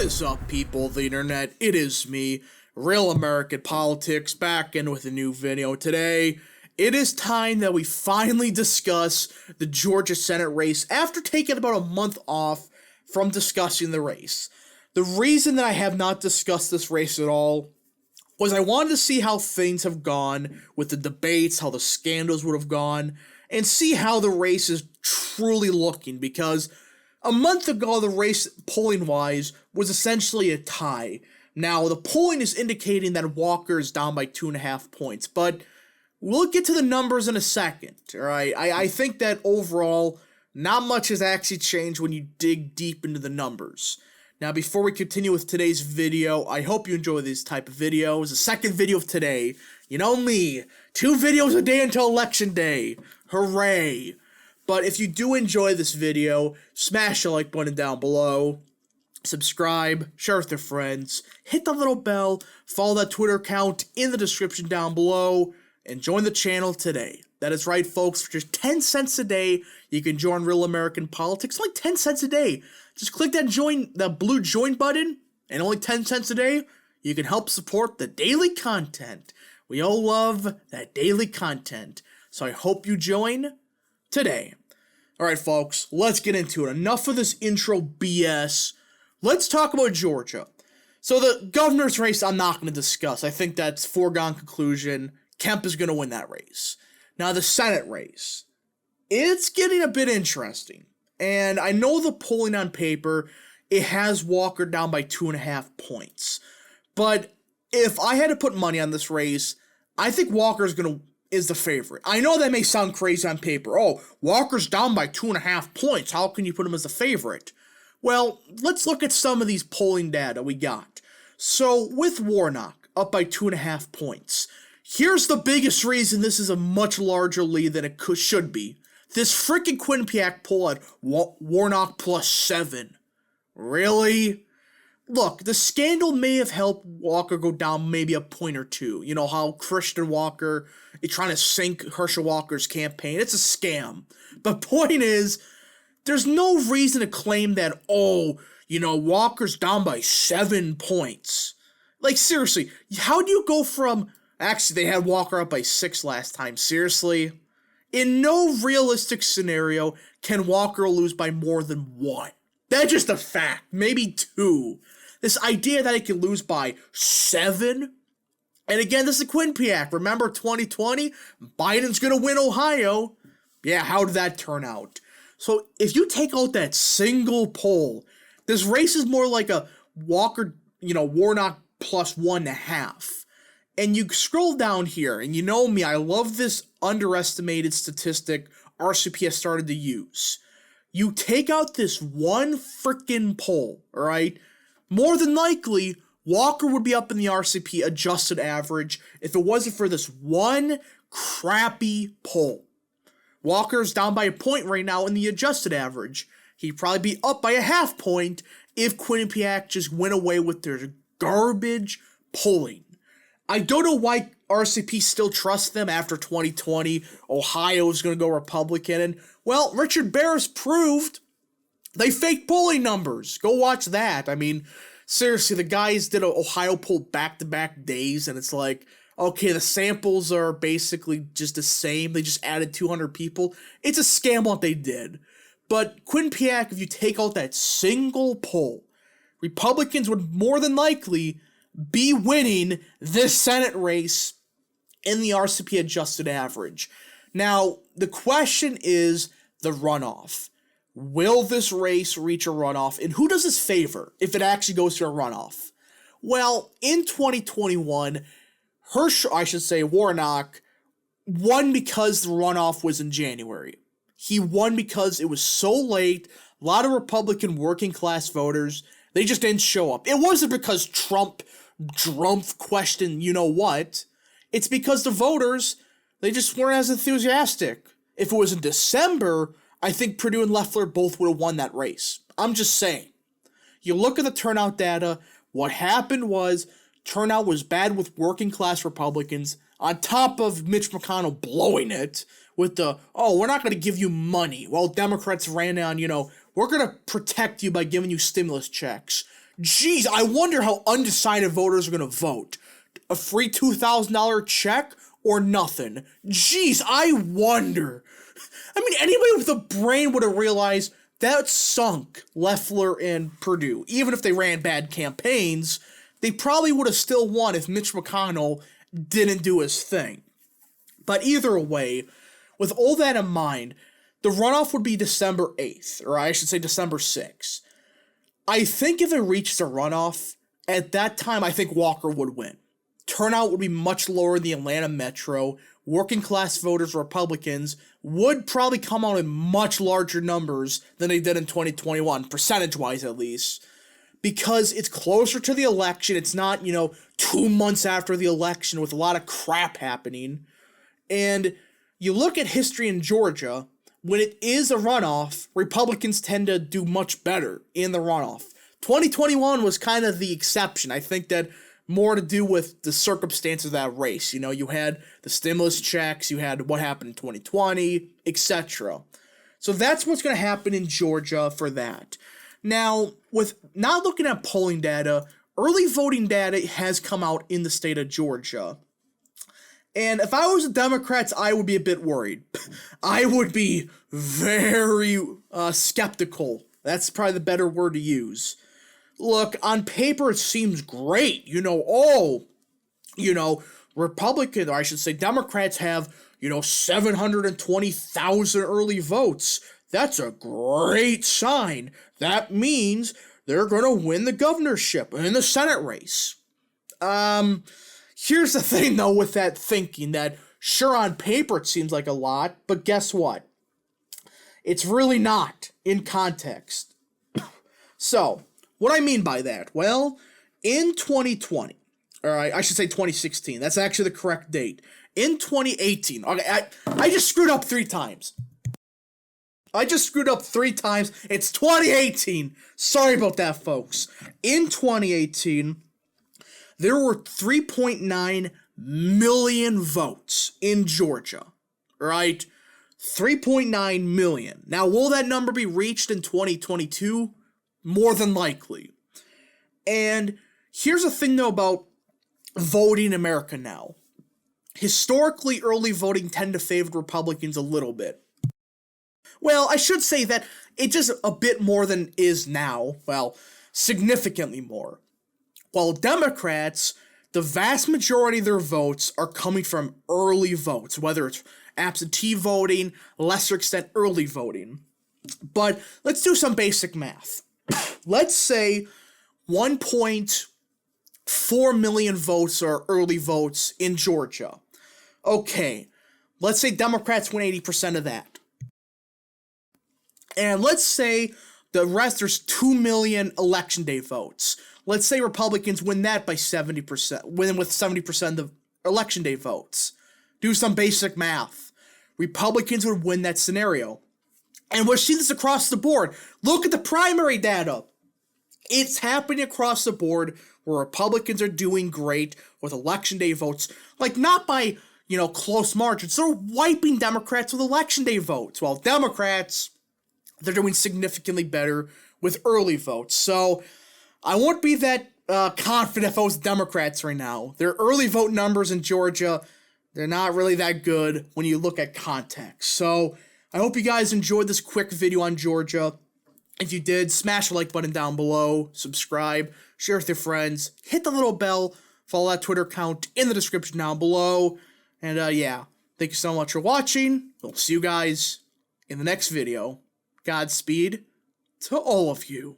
is up, people of the internet? It is me, Real American Politics, back in with a new video. Today, it is time that we finally discuss the Georgia Senate race after taking about a month off from discussing the race. The reason that I have not discussed this race at all was I wanted to see how things have gone with the debates, how the scandals would have gone, and see how the race is truly looking, because a month ago, the race, polling-wise, was essentially a tie. Now, the polling is indicating that Walker is down by 2.5 points, but we'll get to the numbers in a second, alright? I think that overall, not much has actually changed when you dig deep into the numbers. Now, before we continue with today's video, I hope you enjoy these type of videos. The second video of today, you know me, 2 videos a day until election day. Hooray! But if you do enjoy this video, smash the like button down below, subscribe, share with your friends, hit the little bell, follow that Twitter account in the description down below, and join the channel today. That is right, folks. For just 10 cents a day, you can join Real American Politics. Like 10 cents a day. Just click that blue join button, and only 10 cents a day, you can help support the daily content. We all love that daily content. So I hope you join today. Alright, folks, let's get into it. Enough of this intro BS. Let's talk about Georgia. So the governor's race I'm not going to discuss. I think that's foregone conclusion. Kemp is going to win that race. Now the Senate race. It's getting a bit interesting. And I know the polling on paper, it has Walker down by 2.5 points. But if I had to put money on this race, I think Walker is the favorite. I know that may sound crazy on paper. Oh, Walker's down by 2.5 points. How can you put him as the favorite? Well, let's look at some of these polling data we got. So, with Warnock up by 2.5 points, here's the biggest reason this is a much larger lead than it should be. This freaking Quinnipiac poll at Warnock plus 7. Really? Look, the scandal may have helped Walker go down maybe a point or two. You know how Christian Walker is trying to sink Herschel Walker's campaign. It's a scam. But point is, there's no reason to claim that, oh, you know, Walker's down by 7 points. Like, seriously, how do you go from... Actually, they had Walker up by 6 last time. Seriously? In no realistic scenario can Walker lose by more than 1. That's just a fact. Maybe 2. This idea that he can lose by 7? And again, this is Quinnipiac. Remember 2020? Biden's going to win Ohio. Yeah, how did that turn out? So if you take out that single poll, this race is more like a Walker, Warnock plus 1.5. And you scroll down here, and you know me, I love this underestimated statistic RCP has started to use. You take out this one frickin' poll, alright? More than likely, Walker would be up in the RCP adjusted average if it wasn't for this one crappy poll. Walker's down by a point right now in the adjusted average. He'd probably be up by a half point if Quinnipiac just went away with their garbage polling. I don't know why RCP still trusts them after 2020. Ohio is going to go Republican. And, well, Richard Barris proved they faked polling numbers. Go watch that. I mean, seriously, the guys did an Ohio poll back-to-back days, and it's like, okay, the samples are basically just the same. They just added 200 people. It's a scam what they did. But Quinnipiac, if you take out that single poll, Republicans would more than likely be winning this Senate race in the RCP adjusted average. Now, the question is the runoff. Will this race reach a runoff? And who does this favor if it actually goes to a runoff? Well, in 2021, Warnock won because the runoff was in January. He won because it was so late. A lot of Republican working class voters, they just didn't show up. It wasn't because Trump questioned you-know-what. It's because the voters, they just weren't as enthusiastic. If it was in December, I think Perdue and Loeffler both would have won that race. I'm just saying. You look at the turnout data, what happened was turnout was bad with working class Republicans, on top of Mitch McConnell blowing it with the, oh, we're not going to give you money. Well, Democrats ran on, we're going to protect you by giving you stimulus checks. Geez, I wonder how undecided voters are going to vote. A free $2,000 check or nothing? Geez, I wonder. I mean, anybody with a brain would have realized that sunk Loeffler and Perdue. Even if they ran bad campaigns, they probably would have still won if Mitch McConnell didn't do his thing. But either way, with all that in mind, the runoff would be December 8th, or I should say December 6th. I think if it reaches a runoff, at that time I think Walker would win. Turnout would be much lower in the Atlanta metro. Working class voters, Republicans, would probably come out in much larger numbers than they did in 2021, percentage-wise at least. Because it's closer to the election, it's not, 2 months after the election with a lot of crap happening. And you look at history in Georgia, when it is a runoff, Republicans tend to do much better in the runoff. 2021 was kind of the exception. I think that more to do with the circumstances of that race. You had the stimulus checks, you had what happened in 2020, etc. So that's what's going to happen in Georgia for that. Now, with not looking at polling data, early voting data has come out in the state of Georgia. And if I was the Democrats, I would be a bit worried. I would be very skeptical. That's probably the better word to use. Look, on paper, it seems great. Republicans, or I should say Democrats have, 720,000 early votes. That's a great sign. That means they're going to win the governorship and the Senate race. Here's the thing, though, with that thinking, that sure, on paper it seems like a lot, but guess what? It's really not in context. So, what I mean by that? Well, in 2020, or I should say 2016, that's actually the correct date. In 2018, okay, I just screwed up 3 times. It's 2018. Sorry about that, folks. In 2018, there were 3.9 million votes in Georgia, right? 3.9 million. Now, will that number be reached in 2022? More than likely. And here's the thing, though, about voting in America now. Historically, early voting tend to favor Republicans a little bit. Well, I should say that it's just a bit more than is now. Well, significantly more. While Democrats, the vast majority of their votes are coming from early votes, whether it's absentee voting, lesser extent early voting. But let's do some basic math. Let's say 1.4 million votes are early votes in Georgia. Okay, let's say Democrats win 80% of that. And let's say the rest, there's 2 million election day votes. Let's say Republicans win that by 70%, win with 70% of election day votes. Do some basic math. Republicans would win that scenario. And we're seeing this across the board. Look at the primary data. It's happening across the board where Republicans are doing great with election day votes. Like, not by, close margins. They're wiping Democrats with election day votes. While Democrats, they're doing significantly better with early votes. So I won't be that confident if I was Democrats right now. Their early vote numbers in Georgia, they're not really that good when you look at context. So I hope you guys enjoyed this quick video on Georgia. If you did, smash the like button down below, subscribe, share with your friends, hit the little bell, follow that Twitter account in the description down below. And thank you so much for watching. We'll see you guys in the next video. Godspeed to all of you.